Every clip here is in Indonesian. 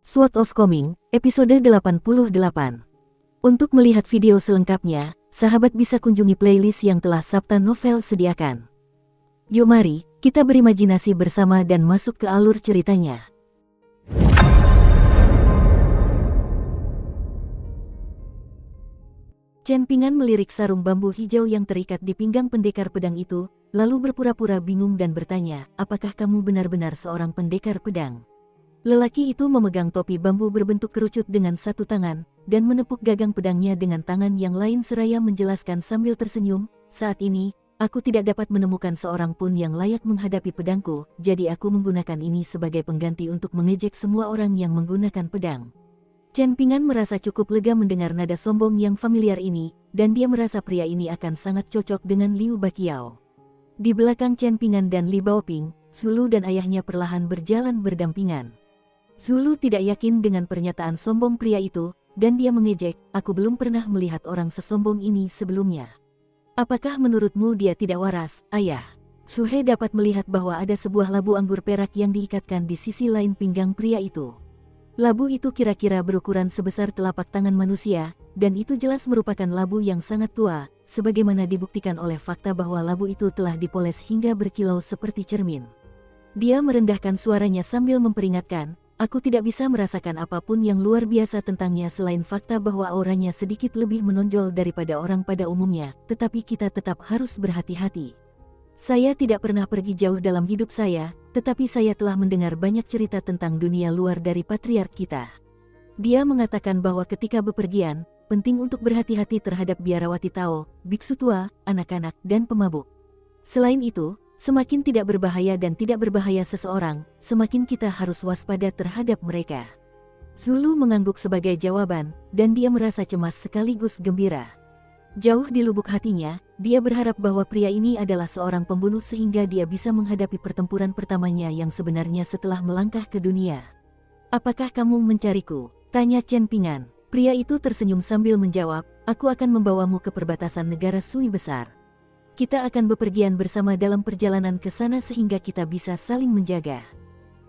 Sword of Coming, episode 88. Untuk melihat video selengkapnya, sahabat bisa kunjungi playlist yang telah Sabta Novel sediakan. Yuk mari, kita berimajinasi bersama dan masuk ke alur ceritanya. Chen Pingan melirik sarung bambu hijau yang terikat di pinggang pendekar pedang itu, lalu berpura-pura bingung dan bertanya, apakah kamu benar-benar seorang pendekar pedang? Lelaki itu memegang topi bambu berbentuk kerucut dengan satu tangan, dan menepuk gagang pedangnya dengan tangan yang lain seraya menjelaskan sambil tersenyum, saat ini, aku tidak dapat menemukan seorang pun yang layak menghadapi pedangku, jadi aku menggunakan ini sebagai pengganti untuk mengejek semua orang yang menggunakan pedang. Chen Pingan merasa cukup lega mendengar nada sombong yang familiar ini, dan dia merasa pria ini akan sangat cocok dengan Liu Baqiao. Di belakang Chen Pingan dan Li Baoping, Zulu dan ayahnya perlahan berjalan berdampingan. Zulu tidak yakin dengan pernyataan sombong pria itu, dan dia mengejek, aku belum pernah melihat orang sesombong ini sebelumnya. Apakah menurutmu dia tidak waras, ayah? Suhe dapat melihat bahwa ada sebuah labu anggur perak yang diikatkan di sisi lain pinggang pria itu. Labu itu kira-kira berukuran sebesar telapak tangan manusia, dan itu jelas merupakan labu yang sangat tua, sebagaimana dibuktikan oleh fakta bahwa labu itu telah dipoles hingga berkilau seperti cermin. Dia merendahkan suaranya sambil memperingatkan, aku tidak bisa merasakan apapun yang luar biasa tentangnya selain fakta bahwa auranya sedikit lebih menonjol daripada orang pada umumnya, tetapi kita tetap harus berhati-hati. Saya tidak pernah pergi jauh dalam hidup saya, tetapi saya telah mendengar banyak cerita tentang dunia luar dari patriark kita. Dia mengatakan bahwa ketika bepergian, penting untuk berhati-hati terhadap biarawati Tao, biksu tua, anak-anak, dan pemabuk. Selain itu, semakin tidak berbahaya dan tidak berbahaya seseorang, semakin kita harus waspada terhadap mereka. Zulu mengangguk sebagai jawaban, dan dia merasa cemas sekaligus gembira. Jauh di lubuk hatinya, dia berharap bahwa pria ini adalah seorang pembunuh sehingga dia bisa menghadapi pertempuran pertamanya yang sebenarnya setelah melangkah ke dunia. Apakah kamu mencariku? Tanya Chen Pingan. Pria itu tersenyum sambil menjawab, aku akan membawamu ke perbatasan negara Sui besar. Kita akan bepergian bersama dalam perjalanan ke sana sehingga kita bisa saling menjaga.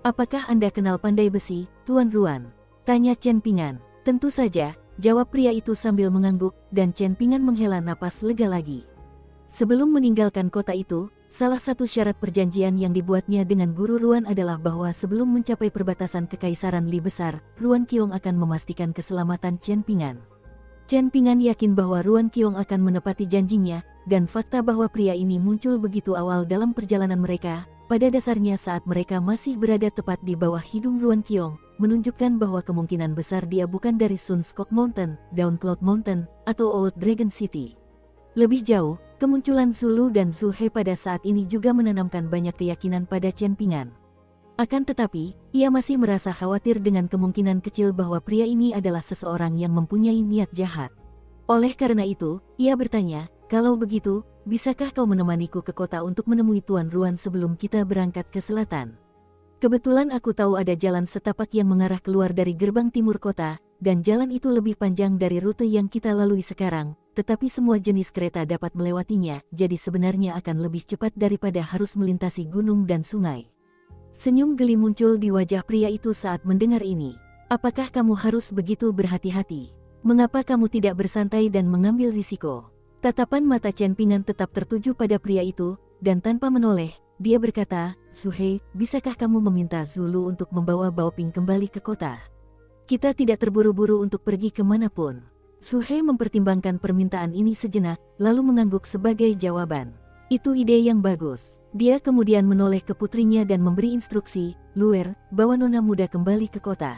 Apakah Anda kenal Pandai Besi, Tuan Ruan? Tanya Chen Pingan. Tentu saja, jawab pria itu sambil mengangguk, dan Chen Pingan menghela napas lega lagi. Sebelum meninggalkan kota itu, salah satu syarat perjanjian yang dibuatnya dengan guru Ruan adalah bahwa sebelum mencapai perbatasan Kekaisaran Li Besar, Ruan Qiong akan memastikan keselamatan Chen Pingan. Chen Pingan yakin bahwa Ruan Qiong akan menepati janjinya, dan fakta bahwa pria ini muncul begitu awal dalam perjalanan mereka, pada dasarnya saat mereka masih berada tepat di bawah hidung Ruan Qiong, menunjukkan bahwa kemungkinan besar dia bukan dari Sun Skok Mountain, Dawn Cloud Mountain, atau Old Dragon City. Lebih jauh, kemunculan Zulu dan Zuhe pada saat ini juga menanamkan banyak keyakinan pada Chen Pingan. Akan tetapi, ia masih merasa khawatir dengan kemungkinan kecil bahwa pria ini adalah seseorang yang mempunyai niat jahat. Oleh karena itu, ia bertanya, kalau begitu, bisakah kau menemaniku ke kota untuk menemui Tuan Ruan sebelum kita berangkat ke selatan? Kebetulan aku tahu ada jalan setapak yang mengarah keluar dari gerbang timur kota, dan jalan itu lebih panjang dari rute yang kita lalui sekarang, tetapi semua jenis kereta dapat melewatinya, jadi sebenarnya akan lebih cepat daripada harus melintasi gunung dan sungai. Senyum geli muncul di wajah pria itu saat mendengar ini. Apakah kamu harus begitu berhati-hati? Mengapa kamu tidak bersantai dan mengambil risiko? Tatapan mata Chen Pingan tetap tertuju pada pria itu, dan tanpa menoleh, dia berkata, Suhe, bisakah kamu meminta Zulu untuk membawa Baoping kembali ke kota? Kita tidak terburu-buru untuk pergi kemanapun. Suhe mempertimbangkan permintaan ini sejenak, lalu mengangguk sebagai jawaban. Itu ide yang bagus. Dia kemudian menoleh ke putrinya dan memberi instruksi, Luer, bawa nona muda kembali ke kota.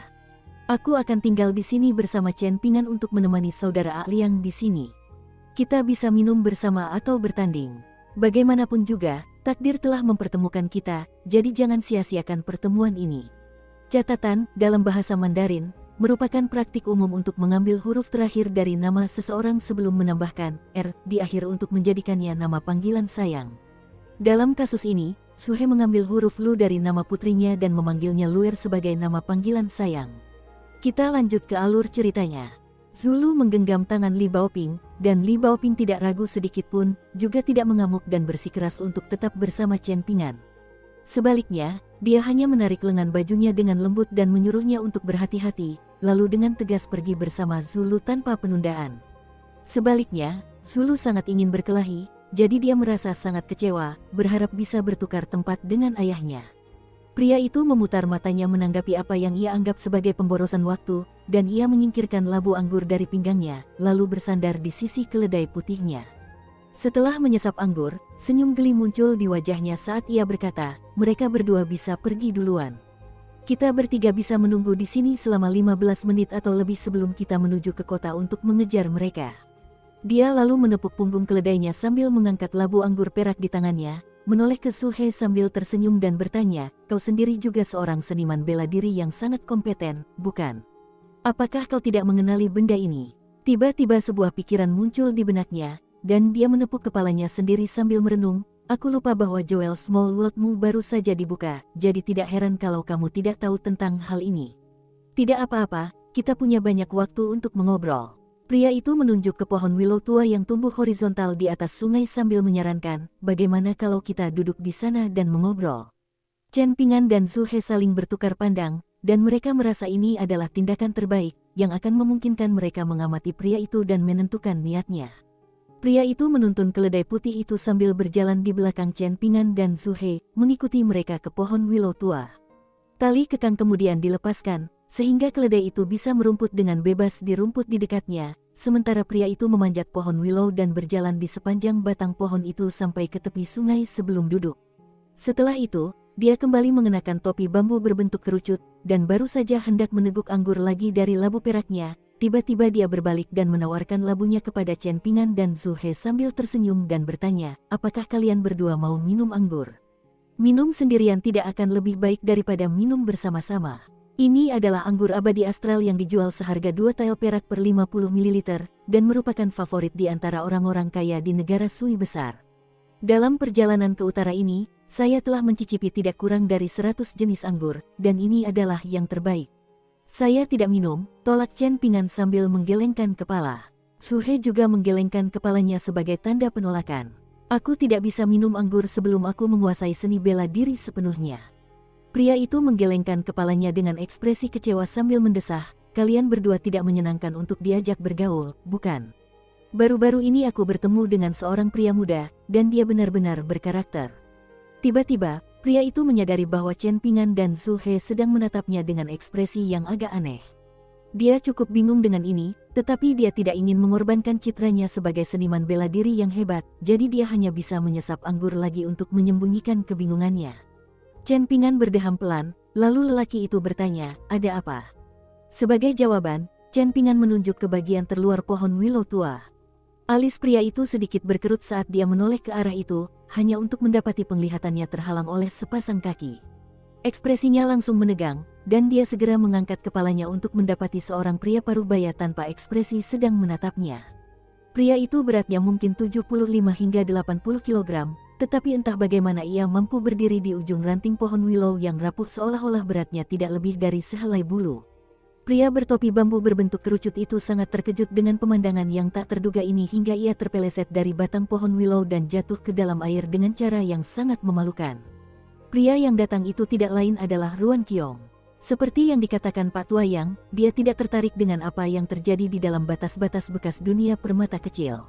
Aku akan tinggal di sini bersama Chen Pingan untuk menemani saudara Liang di sini. Kita bisa minum bersama atau bertanding. Bagaimanapun juga, takdir telah mempertemukan kita, jadi jangan sia-siakan pertemuan ini. Catatan, dalam bahasa Mandarin, merupakan praktik umum untuk mengambil huruf terakhir dari nama seseorang sebelum menambahkan R di akhir untuk menjadikannya nama panggilan sayang. Dalam kasus ini, Suhe mengambil huruf Lu dari nama putrinya dan memanggilnya Luer sebagai nama panggilan sayang. Kita lanjut ke alur ceritanya. Zulu menggenggam tangan Li Baoping, dan Li Baoping tidak ragu sedikitpun, juga tidak mengamuk dan bersikeras untuk tetap bersama Chen Pingan. Sebaliknya, Dia hanya menarik lengan bajunya dengan lembut dan menyuruhnya untuk berhati-hati, lalu dengan tegas pergi bersama Zulu tanpa penundaan. Sebaliknya, Zulu sangat ingin berkelahi, jadi dia merasa sangat kecewa, berharap bisa bertukar tempat dengan ayahnya. Pria itu memutar matanya menanggapi apa yang ia anggap sebagai pemborosan waktu, dan ia menyingkirkan labu anggur dari pinggangnya, lalu bersandar di sisi keledai putihnya. Setelah menyesap anggur, senyum geli muncul di wajahnya saat ia berkata, mereka berdua bisa pergi duluan. Kita bertiga bisa menunggu di sini selama 15 menit atau lebih sebelum kita menuju ke kota untuk mengejar mereka. Dia lalu menepuk punggung keledainya sambil mengangkat labu anggur perak di tangannya, menoleh ke Suhe sambil tersenyum dan bertanya, kau sendiri juga seorang seniman bela diri yang sangat kompeten, bukan? Apakah kau tidak mengenali benda ini? Tiba-tiba sebuah pikiran muncul di benaknya, dan dia menepuk kepalanya sendiri sambil merenung, aku lupa bahwa Joel Small World-mu baru saja dibuka, jadi tidak heran kalau kamu tidak tahu tentang hal ini. Tidak apa-apa, kita punya banyak waktu untuk mengobrol. Pria itu menunjuk ke pohon willow tua yang tumbuh horizontal di atas sungai sambil menyarankan, bagaimana kalau kita duduk di sana dan mengobrol. Chen Pingan dan Su He saling bertukar pandang, dan mereka merasa ini adalah tindakan terbaik, yang akan memungkinkan mereka mengamati pria itu dan menentukan niatnya. Pria itu menuntun keledai putih itu sambil berjalan di belakang Chen Pingan dan Su He, mengikuti mereka ke pohon willow tua. Tali kekang kemudian dilepaskan, sehingga keledai itu bisa merumput dengan bebas di rumput di dekatnya, sementara pria itu memanjat pohon willow dan berjalan di sepanjang batang pohon itu sampai ke tepi sungai sebelum duduk. Setelah itu, dia kembali mengenakan topi bambu berbentuk kerucut, dan baru saja hendak meneguk anggur lagi dari labu peraknya, tiba-tiba dia berbalik dan menawarkan labunya kepada Chen Pingan dan Su He sambil tersenyum dan bertanya, apakah kalian berdua mau minum anggur? Minum sendirian tidak akan lebih baik daripada minum bersama-sama. Ini adalah anggur abadi astral yang dijual seharga 2 tael perak per 50 ml, dan merupakan favorit di antara orang-orang kaya di negara Sui besar. Dalam perjalanan ke utara ini, saya telah mencicipi tidak kurang dari 100 jenis anggur, dan ini adalah yang terbaik. Saya tidak minum, tolak Chen Pingan sambil menggelengkan kepala. Su He juga menggelengkan kepalanya sebagai tanda penolakan. Aku tidak bisa minum anggur sebelum aku menguasai seni bela diri sepenuhnya. Pria itu menggelengkan kepalanya dengan ekspresi kecewa sambil mendesah, kalian berdua tidak menyenangkan untuk diajak bergaul, bukan? Baru-baru ini aku bertemu dengan seorang pria muda, dan dia benar-benar berkarakter. Tiba-tiba, pria itu menyadari bahwa Chen Pingan dan Su He sedang menatapnya dengan ekspresi yang agak aneh. Dia cukup bingung dengan ini, tetapi dia tidak ingin mengorbankan citranya sebagai seniman bela diri yang hebat, jadi dia hanya bisa menyesap anggur lagi untuk menyembunyikan kebingungannya. Chen Pingan berdeham pelan, lalu lelaki itu bertanya, ada apa? Sebagai jawaban, Chen Pingan menunjuk ke bagian terluar pohon willow tua. Alis pria itu sedikit berkerut saat dia menoleh ke arah itu, hanya untuk mendapati penglihatannya terhalang oleh sepasang kaki. Ekspresinya langsung menegang, dan dia segera mengangkat kepalanya untuk mendapati seorang pria parubaya tanpa ekspresi sedang menatapnya. Pria itu beratnya mungkin 75 hingga 80 kg, tetapi entah bagaimana ia mampu berdiri di ujung ranting pohon willow yang rapuh seolah-olah beratnya tidak lebih dari sehelai bulu. Pria bertopi bambu berbentuk kerucut itu sangat terkejut dengan pemandangan yang tak terduga ini hingga ia terpeleset dari batang pohon willow dan jatuh ke dalam air dengan cara yang sangat memalukan. Pria yang datang itu tidak lain adalah Ruan Qiong. Seperti yang dikatakan Pak Tuayang, dia tidak tertarik dengan apa yang terjadi di dalam batas-batas bekas dunia permata kecil.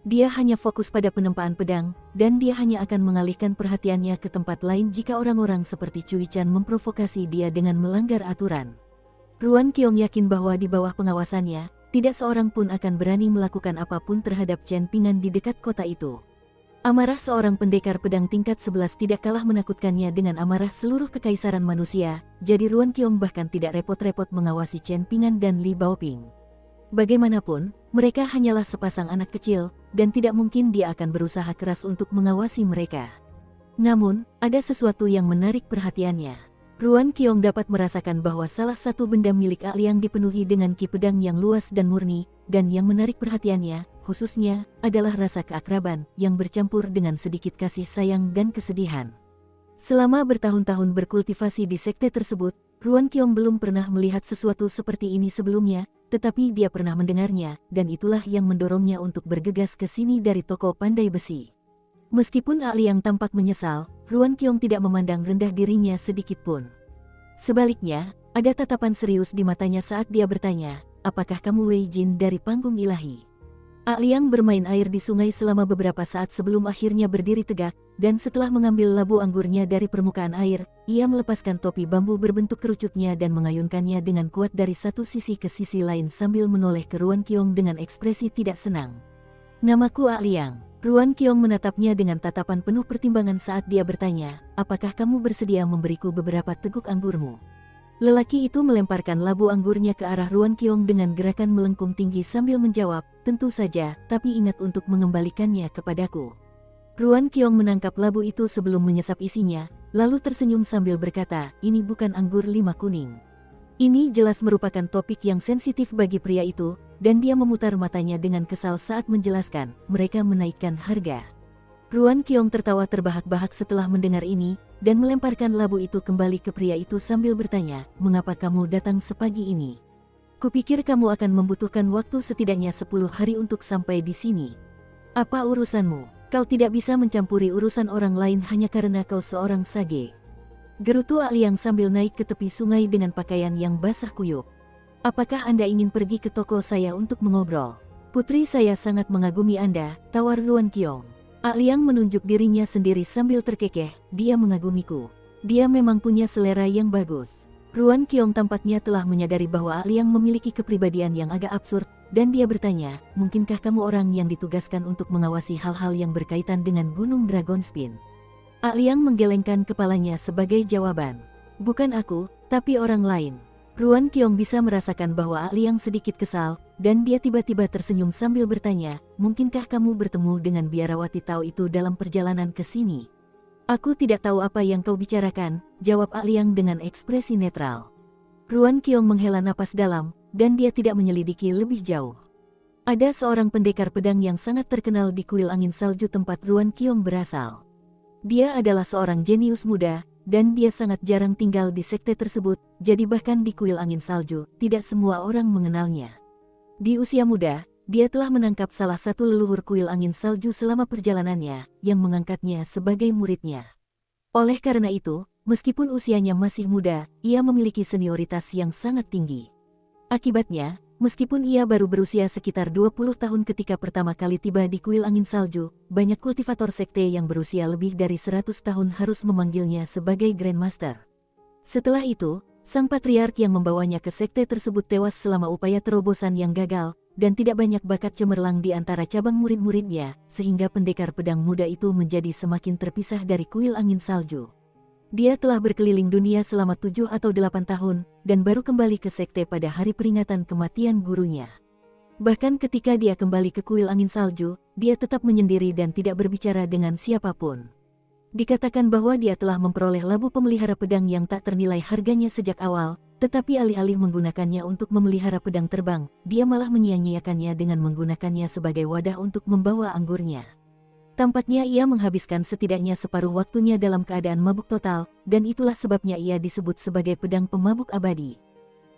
Dia hanya fokus pada penempaan pedang, dan dia hanya akan mengalihkan perhatiannya ke tempat lain jika orang-orang seperti Cui Chan memprovokasi dia dengan melanggar aturan. Ruan Qiong yakin bahwa di bawah pengawasannya, tidak seorang pun akan berani melakukan apapun terhadap Chen Pingan di dekat kota itu. Amarah seorang pendekar pedang tingkat 11 tidak kalah menakutkannya dengan amarah seluruh kekaisaran manusia, jadi Ruan Qiong bahkan tidak repot-repot mengawasi Chen Pingan dan Li Baoping. Bagaimanapun, mereka hanyalah sepasang anak kecil, dan tidak mungkin dia akan berusaha keras untuk mengawasi mereka. Namun, ada sesuatu yang menarik perhatiannya. Ruan Qiong dapat merasakan bahwa salah satu benda milik Aliang dipenuhi dengan ki pedang yang luas dan murni, dan yang menarik perhatiannya, khususnya, adalah rasa keakraban yang bercampur dengan sedikit kasih sayang dan kesedihan. Selama bertahun-tahun berkultivasi di sekte tersebut, Ruan Qiong belum pernah melihat sesuatu seperti ini sebelumnya, tetapi dia pernah mendengarnya, dan itulah yang mendorongnya untuk bergegas ke sini dari toko pandai besi. Meskipun Liang tampak menyesal, Ruan Qiong tidak memandang rendah dirinya sedikit pun. Sebaliknya, ada tatapan serius di matanya saat dia bertanya, apakah kamu Wei Jin dari panggung ilahi? Liang bermain air di sungai selama beberapa saat sebelum akhirnya berdiri tegak, dan setelah mengambil labu anggurnya dari permukaan air, ia melepaskan topi bambu berbentuk kerucutnya dan mengayunkannya dengan kuat dari satu sisi ke sisi lain sambil menoleh ke Ruan Qiong dengan ekspresi tidak senang. Namaku Liang. Ruan Qiong menatapnya dengan tatapan penuh pertimbangan saat dia bertanya, apakah kamu bersedia memberiku beberapa teguk anggurmu? Lelaki itu melemparkan labu anggurnya ke arah Ruan Qiong dengan gerakan melengkung tinggi sambil menjawab, tentu saja, tapi ingat untuk mengembalikannya kepadaku. Ruan Qiong menangkap labu itu sebelum menyesap isinya, lalu tersenyum sambil berkata, ini bukan anggur 5 kuning. Ini jelas merupakan topik yang sensitif bagi pria itu, dan dia memutar matanya dengan kesal saat menjelaskan, mereka menaikkan harga. Ruan Qiong tertawa terbahak-bahak setelah mendengar ini, dan melemparkan labu itu kembali ke pria itu sambil bertanya, mengapa kamu datang sepagi ini? Kupikir kamu akan membutuhkan waktu setidaknya 10 hari untuk sampai di sini. Apa urusanmu? Kau tidak bisa mencampuri urusan orang lain hanya karena kau seorang sage. Gerutu Liang sambil naik ke tepi sungai dengan pakaian yang basah kuyup. Apakah Anda ingin pergi ke toko saya untuk mengobrol? Putri saya sangat mengagumi Anda, tawar Ruan Qiong. Liang menunjuk dirinya sendiri sambil terkekeh, dia mengagumiku. Dia memang punya selera yang bagus. Ruan Qiong tampaknya telah menyadari bahwa Liang memiliki kepribadian yang agak absurd, dan dia bertanya, mungkinkah kamu orang yang ditugaskan untuk mengawasi hal-hal yang berkaitan dengan Gunung Dragonspin? Liang menggelengkan kepalanya sebagai jawaban. Bukan aku, tapi orang lain. Ruan Qiong bisa merasakan bahwa Liang sedikit kesal, dan dia tiba-tiba tersenyum sambil bertanya, mungkinkah kamu bertemu dengan biarawati Tao itu dalam perjalanan ke sini? Aku tidak tahu apa yang kau bicarakan, jawab Liang dengan ekspresi netral. Ruan Qiong menghela napas dalam, dan dia tidak menyelidiki lebih jauh. Ada seorang pendekar pedang yang sangat terkenal di kuil angin salju tempat Ruan Qiong berasal. Dia adalah seorang jenius muda, dan dia sangat jarang tinggal di sekte tersebut, jadi bahkan di kuil angin salju, tidak semua orang mengenalnya. Di usia muda, dia telah menangkap salah satu leluhur kuil angin salju selama perjalanannya, yang mengangkatnya sebagai muridnya. Oleh karena itu, meskipun usianya masih muda, ia memiliki senioritas yang sangat tinggi. Akibatnya, meskipun ia baru berusia sekitar 20 tahun ketika pertama kali tiba di kuil angin salju, banyak kultivator sekte yang berusia lebih dari 100 tahun harus memanggilnya sebagai Grandmaster. Setelah itu, sang patriark yang membawanya ke sekte tersebut tewas selama upaya terobosan yang gagal, dan tidak banyak bakat cemerlang di antara cabang murid-muridnya, sehingga pendekar pedang muda itu menjadi semakin terpisah dari kuil angin salju. Dia telah berkeliling dunia selama 7 atau 8 tahun, dan baru kembali ke sekte pada hari peringatan kematian gurunya. Bahkan ketika dia kembali ke kuil angin salju, dia tetap menyendiri dan tidak berbicara dengan siapapun. Dikatakan bahwa dia telah memperoleh labu pemelihara pedang yang tak ternilai harganya sejak awal, tetapi alih-alih menggunakannya untuk memelihara pedang terbang, dia malah menyia-nyiakannya dengan menggunakannya sebagai wadah untuk membawa anggurnya. Tampaknya ia menghabiskan setidaknya separuh waktunya dalam keadaan mabuk total, dan itulah sebabnya ia disebut sebagai pedang pemabuk abadi.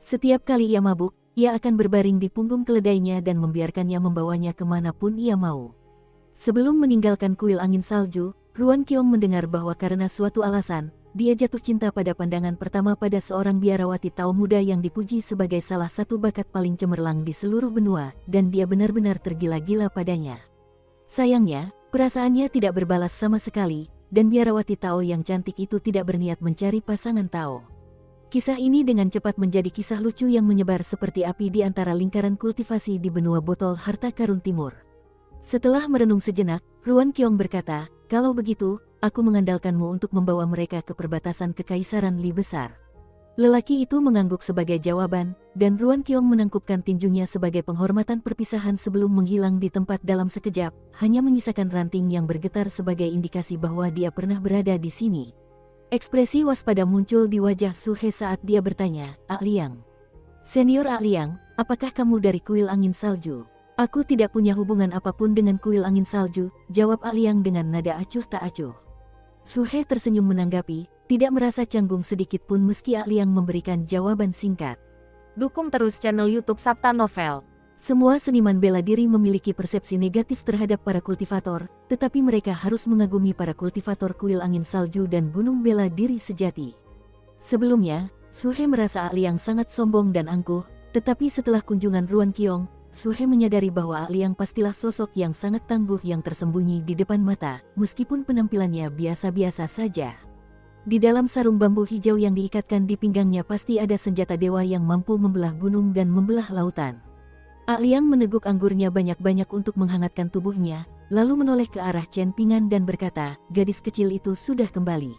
Setiap kali ia mabuk, ia akan berbaring di punggung keledainya dan membiarkannya membawanya kemanapun ia mau. Sebelum meninggalkan kuil angin salju, Ruan Qiong mendengar bahwa karena suatu alasan, dia jatuh cinta pada pandangan pertama pada seorang biarawati Tao muda yang dipuji sebagai salah satu bakat paling cemerlang di seluruh benua, dan dia benar-benar tergila-gila padanya. Sayangnya, perasaannya tidak berbalas sama sekali, dan biarawati Tao yang cantik itu tidak berniat mencari pasangan Tao. Kisah ini dengan cepat menjadi kisah lucu yang menyebar seperti api di antara lingkaran kultivasi di benua botol harta karun timur. Setelah merenung sejenak, Ruan Qiong berkata, kalau begitu, aku mengandalkanmu untuk membawa mereka ke perbatasan Kekaisaran Li Besar. Lelaki itu mengangguk sebagai jawaban, dan Ruan Qiong menangkupkan tinjunya sebagai penghormatan perpisahan sebelum menghilang di tempat dalam sekejap, hanya menyisakan ranting yang bergetar sebagai indikasi bahwa dia pernah berada di sini. Ekspresi waspada muncul di wajah Su He saat dia bertanya, Liang. Senior Liang, apakah kamu dari kuil angin salju? Aku tidak punya hubungan apapun dengan kuil angin salju, jawab Liang dengan nada acuh tak acuh. Su He tersenyum menanggapi, tidak merasa canggung sedikit pun meski Liang memberikan jawaban singkat. Dukung terus channel YouTube Sabta Novel. Semua seniman bela diri memiliki persepsi negatif terhadap para kultivator, tetapi mereka harus mengagumi para kultivator kuil angin salju dan gunung bela diri sejati. Sebelumnya, Su He merasa Liang sangat sombong dan angkuh, tetapi setelah kunjungan Ruan Qiong, Su He menyadari bahwa Liang pastilah sosok yang sangat tangguh yang tersembunyi di depan mata, meskipun penampilannya biasa-biasa saja. Di dalam sarung bambu hijau yang diikatkan di pinggangnya pasti ada senjata dewa yang mampu membelah gunung dan membelah lautan. Liang meneguk anggurnya banyak-banyak untuk menghangatkan tubuhnya, lalu menoleh ke arah Chen Pingan dan berkata, gadis kecil itu sudah kembali.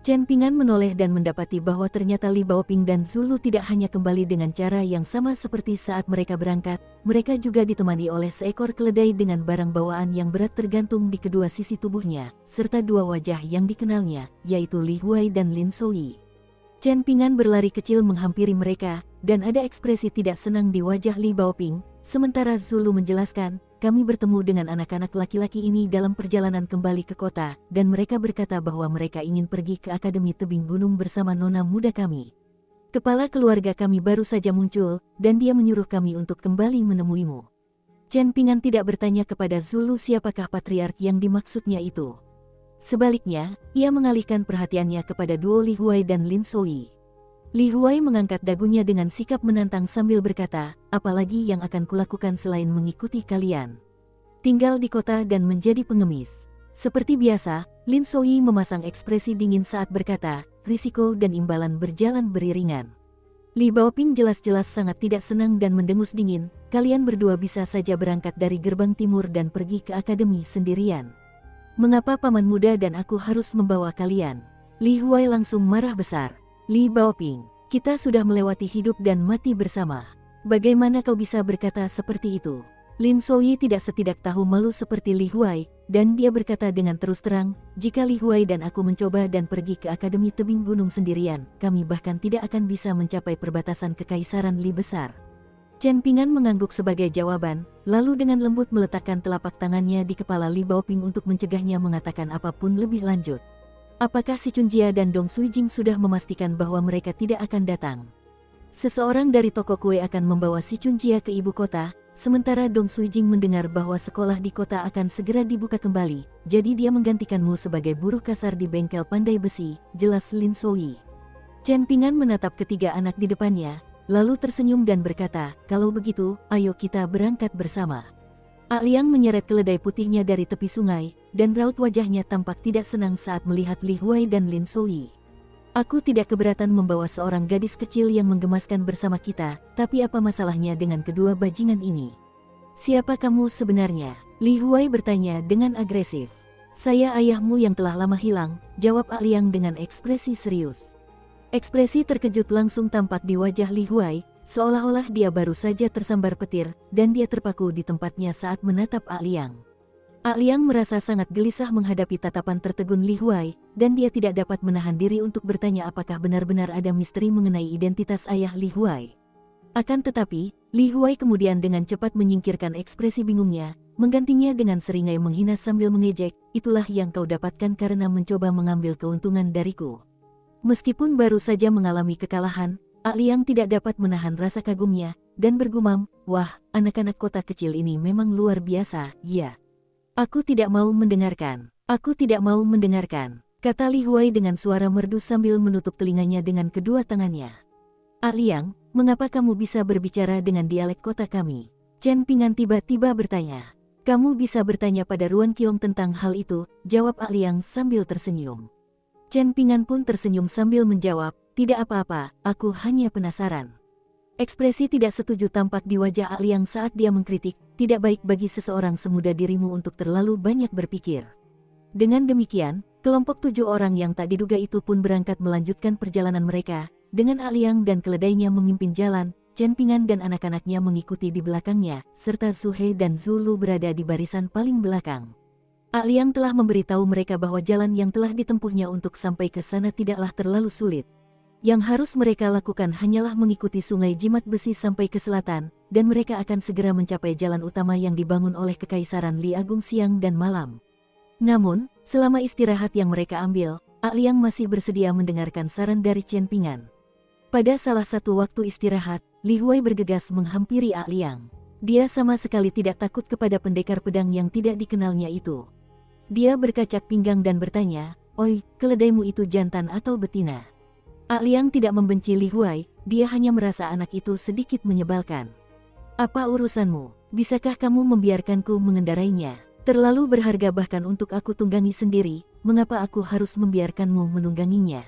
Chen Pingan menoleh dan mendapati bahwa ternyata Li Baoping dan Zulu tidak hanya kembali dengan cara yang sama seperti saat mereka berangkat, mereka juga ditemani oleh seekor keledai dengan barang bawaan yang berat tergantung di kedua sisi tubuhnya, serta dua wajah yang dikenalnya, yaitu Li Huai dan Lin Soyi. Chen Pingan berlari kecil menghampiri mereka, dan ada ekspresi tidak senang di wajah Li Baoping, sementara Zulu menjelaskan, kami bertemu dengan anak-anak laki-laki ini dalam perjalanan kembali ke kota, dan mereka berkata bahwa mereka ingin pergi ke Akademi Tebing Gunung bersama nona muda kami. Kepala keluarga kami baru saja muncul, dan dia menyuruh kami untuk kembali menemuimu. Chen Pingan tidak bertanya kepada Zulu siapakah patriark yang dimaksudnya itu. Sebaliknya, ia mengalihkan perhatiannya kepada duo Li Huai dan Lin Soyi. Li Huai mengangkat dagunya dengan sikap menantang sambil berkata, apalagi yang akan kulakukan selain mengikuti kalian? Tinggal di kota dan menjadi pengemis. Seperti biasa, Lin Soyi memasang ekspresi dingin saat berkata, risiko dan imbalan berjalan beriringan. Li Baoping jelas-jelas sangat tidak senang dan mendengus dingin, kalian berdua bisa saja berangkat dari gerbang timur dan pergi ke akademi sendirian. Mengapa paman muda dan aku harus membawa kalian? Li Huai langsung marah besar. Li Baoping, kita sudah melewati hidup dan mati bersama. Bagaimana kau bisa berkata seperti itu? Lin Soyi tidak tahu malu seperti Li Huai, dan dia berkata dengan terus terang, jika Li Huai dan aku mencoba dan pergi ke Akademi Tebing Gunung sendirian, kami bahkan tidak akan bisa mencapai perbatasan kekaisaran Li besar. Chen Pingan mengangguk sebagai jawaban, lalu dengan lembut meletakkan telapak tangannya di kepala Li Baoping untuk mencegahnya mengatakan apapun lebih lanjut. Apakah si Chunjia dan Dong Suijing sudah memastikan bahwa mereka tidak akan datang? Seseorang dari toko kue akan membawa si Chunjia ke ibu kota, sementara Dong Suijing mendengar bahwa sekolah di kota akan segera dibuka kembali, jadi dia menggantikanmu sebagai buruh kasar di bengkel pandai besi, jelas Lin Soyi. Chen Pingan menatap ketiga anak di depannya, lalu tersenyum dan berkata, kalau begitu, ayo kita berangkat bersama. Liang menyeret keledai putihnya dari tepi sungai, dan raut wajahnya tampak tidak senang saat melihat Li Huai dan Lin Soyi. Aku tidak keberatan membawa seorang gadis kecil yang menggemaskan bersama kita, tapi apa masalahnya dengan kedua bajingan ini? Siapa kamu sebenarnya? Li Huai bertanya dengan agresif. Saya ayahmu yang telah lama hilang, jawab Liang dengan ekspresi serius. Ekspresi terkejut langsung tampak di wajah Li Huai, seolah-olah dia baru saja tersambar petir, dan dia terpaku di tempatnya saat menatap Liang. Liang merasa sangat gelisah menghadapi tatapan tertegun Li Huai, dan dia tidak dapat menahan diri untuk bertanya apakah benar-benar ada misteri mengenai identitas ayah Li Huai. Akan tetapi, Li Huai kemudian dengan cepat menyingkirkan ekspresi bingungnya, menggantinya dengan seringai menghina sambil mengejek, itulah yang kau dapatkan karena mencoba mengambil keuntungan dariku. Meskipun baru saja mengalami kekalahan, Liang tidak dapat menahan rasa kagumnya, dan bergumam, wah, anak-anak kota kecil ini memang luar biasa, ya. Aku tidak mau mendengarkan, kata Li Huai dengan suara merdu sambil menutup telinganya dengan kedua tangannya. Liang, mengapa kamu bisa berbicara dengan dialek kota kami? Chen Pingan tiba-tiba bertanya. Kamu bisa bertanya pada Ruan Qiong tentang hal itu, jawab Liang sambil tersenyum. Chen Pingan pun tersenyum sambil menjawab, tidak apa-apa, aku hanya penasaran. Ekspresi tidak setuju tampak di wajah Liang saat dia mengkritik, tidak baik bagi seseorang semuda dirimu untuk terlalu banyak berpikir. Dengan demikian, kelompok 7 orang yang tak diduga itu pun berangkat melanjutkan perjalanan mereka, dengan Liang dan keledainya memimpin jalan, Chen Pingan dan anak-anaknya mengikuti di belakangnya, serta Su He dan Zulu berada di barisan paling belakang. Liang telah memberitahu mereka bahwa jalan yang telah ditempuhnya untuk sampai ke sana tidaklah terlalu sulit. Yang harus mereka lakukan hanyalah mengikuti sungai Jimat Besi sampai ke selatan, dan mereka akan segera mencapai jalan utama yang dibangun oleh Kekaisaran Li Agung siang dan malam. Namun, selama istirahat yang mereka ambil, Liang masih bersedia mendengarkan saran dari Chen Pingan. Pada salah satu waktu istirahat, Li Huai bergegas menghampiri Liang. Dia sama sekali tidak takut kepada pendekar pedang yang tidak dikenalnya itu. Dia berkacak pinggang dan bertanya, "Oi, keledaimu itu jantan atau betina?" Liang tidak membenci Li Huai, dia hanya merasa anak itu sedikit menyebalkan. "Apa urusanmu? Bisakah kamu membiarkanku mengendarainya? Terlalu berharga bahkan untuk aku tunggangi sendiri, mengapa aku harus membiarkanmu menungganginya?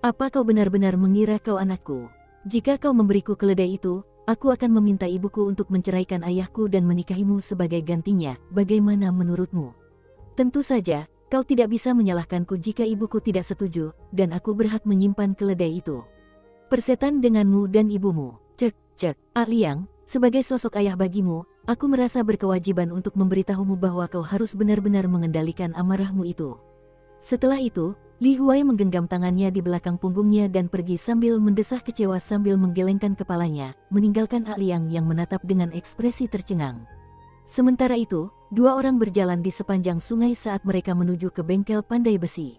Apa kau benar-benar mengira kau anakku? Jika kau memberiku keledai itu, aku akan meminta ibuku untuk menceraikan ayahku dan menikahimu sebagai gantinya, bagaimana menurutmu?" "Tentu saja, kau tidak bisa menyalahkanku jika ibuku tidak setuju, dan aku berhak menyimpan keledai itu. Persetan denganmu dan ibumu." Cek, Liang, sebagai sosok ayah bagimu, aku merasa berkewajiban untuk memberitahumu bahwa kau harus benar-benar mengendalikan amarahmu itu. Setelah itu, Li Huai menggenggam tangannya di belakang punggungnya dan pergi sambil mendesah kecewa sambil menggelengkan kepalanya, meninggalkan Liang yang menatap dengan ekspresi tercengang. Sementara itu, dua orang berjalan di sepanjang sungai saat mereka menuju ke bengkel pandai besi.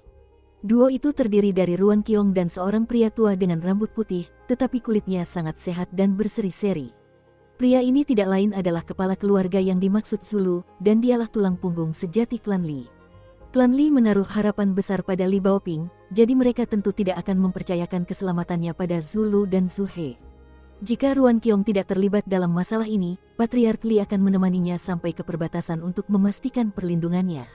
Duo itu terdiri dari Ruan Qiong dan seorang pria tua dengan rambut putih, tetapi kulitnya sangat sehat dan berseri-seri. Pria ini tidak lain adalah kepala keluarga yang dimaksud Zulu, dan dialah tulang punggung sejati klan Li. Klan Li menaruh harapan besar pada Li Baoping, jadi mereka tentu tidak akan mempercayakan keselamatannya pada Zulu dan Zhu He. Jika Ruan Qiong tidak terlibat dalam masalah ini, Patriark Li akan menemaninya sampai ke perbatasan untuk memastikan perlindungannya.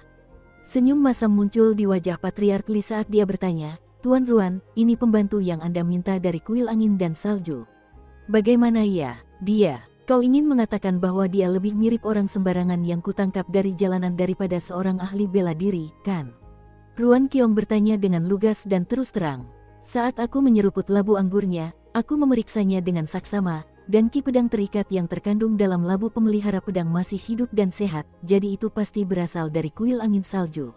Senyum masam muncul di wajah Patriark Li saat dia bertanya, "Tuan Ruan, ini pembantu yang Anda minta dari kuil angin dan salju. Bagaimana ya, dia? Kau ingin mengatakan bahwa dia lebih mirip orang sembarangan yang kutangkap dari jalanan daripada seorang ahli bela diri, kan?" Ruan Qiong bertanya dengan lugas dan terus terang. "Saat aku menyeruput labu anggurnya, aku memeriksanya dengan saksama, dan ki pedang terikat yang terkandung dalam labu pemelihara pedang masih hidup dan sehat, jadi itu pasti berasal dari kuil angin salju."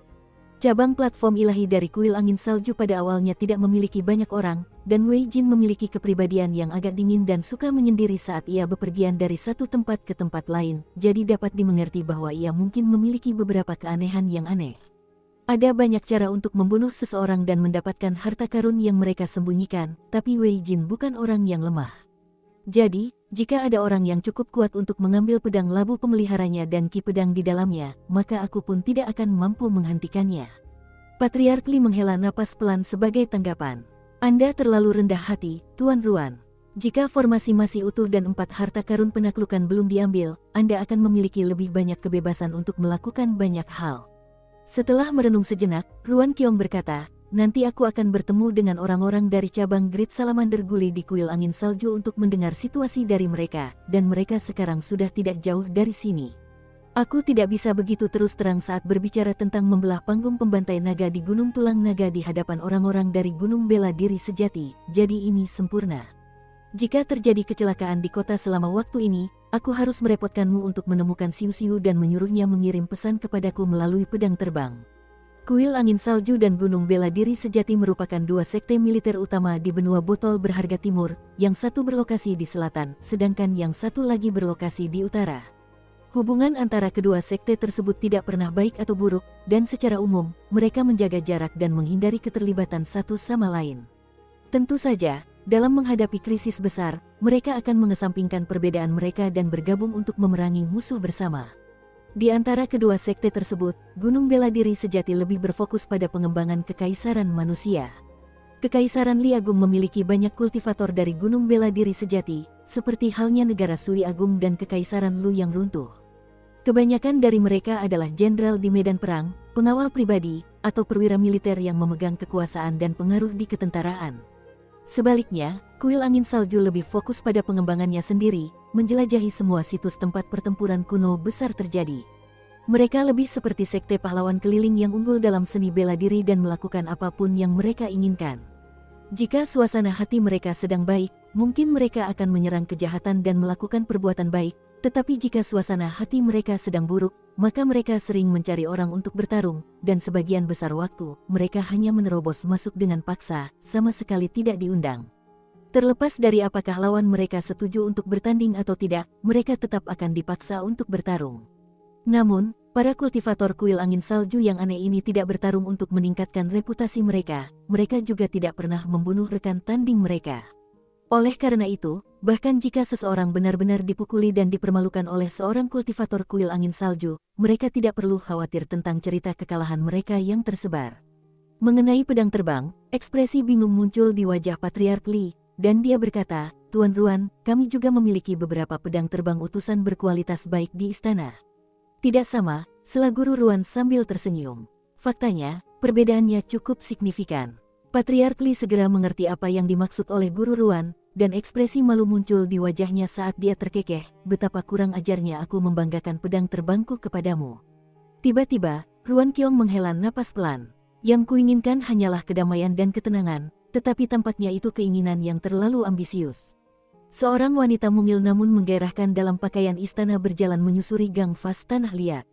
Cabang platform ilahi dari kuil angin salju pada awalnya tidak memiliki banyak orang, dan Wei Jin memiliki kepribadian yang agak dingin dan suka menyendiri saat ia bepergian dari satu tempat ke tempat lain, jadi dapat dimengerti bahwa ia mungkin memiliki beberapa keanehan yang aneh. Ada banyak cara untuk membunuh seseorang dan mendapatkan harta karun yang mereka sembunyikan, tapi Wei Jin bukan orang yang lemah. Jadi, jika ada orang yang cukup kuat untuk mengambil pedang labu pemeliharanya dan ki pedang di dalamnya, maka aku pun tidak akan mampu menghentikannya. Patriark Li menghela napas pelan sebagai tanggapan. "Anda terlalu rendah hati, Tuan Ruan. Jika formasi masih utuh dan 4 harta karun penaklukan belum diambil, Anda akan memiliki lebih banyak kebebasan untuk melakukan banyak hal." Setelah merenung sejenak, Ruan Qiong berkata, "Nanti aku akan bertemu dengan orang-orang dari cabang Great Salamander Guli di kuil angin salju untuk mendengar situasi dari mereka, dan mereka sekarang sudah tidak jauh dari sini. Aku tidak bisa begitu terus terang saat berbicara tentang membelah panggung pembantai naga di Gunung Tulang Naga di hadapan orang-orang dari Gunung Bela Diri Sejati, jadi ini sempurna. Jika terjadi kecelakaan di kota selama waktu ini, aku harus merepotkanmu untuk menemukan Siu-Siu dan menyuruhnya mengirim pesan kepadaku melalui pedang terbang." Kuil angin salju dan Gunung Bela Diri Sejati merupakan dua sekte militer utama di benua botol berharga timur, yang satu berlokasi di selatan, sedangkan yang satu lagi berlokasi di utara. Hubungan antara kedua sekte tersebut tidak pernah baik atau buruk, dan secara umum, mereka menjaga jarak dan menghindari keterlibatan satu sama lain. Tentu saja, dalam menghadapi krisis besar, mereka akan mengesampingkan perbedaan mereka dan bergabung untuk memerangi musuh bersama. Di antara kedua sekte tersebut, Gunung Bela Diri Sejati lebih berfokus pada pengembangan kekaisaran manusia. Kekaisaran Li Agung memiliki banyak kultivator dari Gunung Bela Diri Sejati, seperti halnya negara Sui Agung dan kekaisaran Lu yang runtuh. Kebanyakan dari mereka adalah jenderal di medan perang, pengawal pribadi, atau perwira militer yang memegang kekuasaan dan pengaruh di ketentaraan. Sebaliknya, kuil angin salju lebih fokus pada pengembangannya sendiri, menjelajahi semua situs tempat pertempuran kuno besar terjadi. Mereka lebih seperti sekte pahlawan keliling yang unggul dalam seni bela diri dan melakukan apapun yang mereka inginkan. Jika suasana hati mereka sedang baik, mungkin mereka akan menyerang kejahatan dan melakukan perbuatan baik, tetapi jika suasana hati mereka sedang buruk, maka mereka sering mencari orang untuk bertarung, dan sebagian besar waktu, mereka hanya menerobos masuk dengan paksa, sama sekali tidak diundang. Terlepas dari apakah lawan mereka setuju untuk bertanding atau tidak, mereka tetap akan dipaksa untuk bertarung. Namun, para kultivator kuil angin salju yang aneh ini tidak bertarung untuk meningkatkan reputasi mereka, mereka juga tidak pernah membunuh rekan tanding mereka. Oleh karena itu, bahkan jika seseorang benar-benar dipukuli dan dipermalukan oleh seorang kultivator kuil angin salju, mereka tidak perlu khawatir tentang cerita kekalahan mereka yang tersebar. Mengenai pedang terbang, ekspresi bingung muncul di wajah Patriark Li, dan dia berkata, Tuan Ruan, kami juga memiliki beberapa pedang terbang utusan berkualitas baik di istana. Tidak sama, sela Guru Ruan sambil tersenyum. Faktanya, perbedaannya cukup signifikan. Patriark Li segera mengerti apa yang dimaksud oleh Guru Ruan, dan ekspresi malu muncul di wajahnya saat dia terkekeh, betapa kurang ajarnya aku membanggakan pedang terbangku kepadamu. Tiba-tiba, Ruan Qiong menghela napas pelan. Yang kuinginkan hanyalah kedamaian dan ketenangan, tetapi tampaknya itu keinginan yang terlalu ambisius. Seorang wanita mungil namun menggairahkan dalam pakaian istana berjalan menyusuri gang vas tanah liat.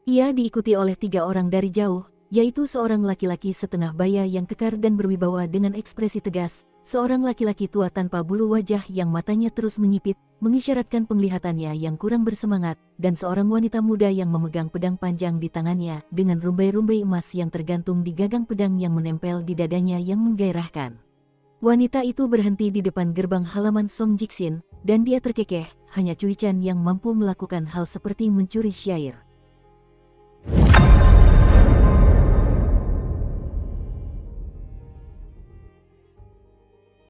Ia diikuti oleh 3 orang dari jauh, yaitu seorang laki-laki setengah baya yang kekar dan berwibawa dengan ekspresi tegas, seorang laki-laki tua tanpa bulu wajah yang matanya terus menyipit, mengisyaratkan penglihatannya yang kurang bersemangat, dan seorang wanita muda yang memegang pedang panjang di tangannya dengan rumbai-rumbai emas yang tergantung di gagang pedang yang menempel di dadanya yang menggairahkan. Wanita itu berhenti di depan gerbang halaman Song Jixin, dan dia terkekeh, hanya Cui Chan yang mampu melakukan hal seperti mencuri syair.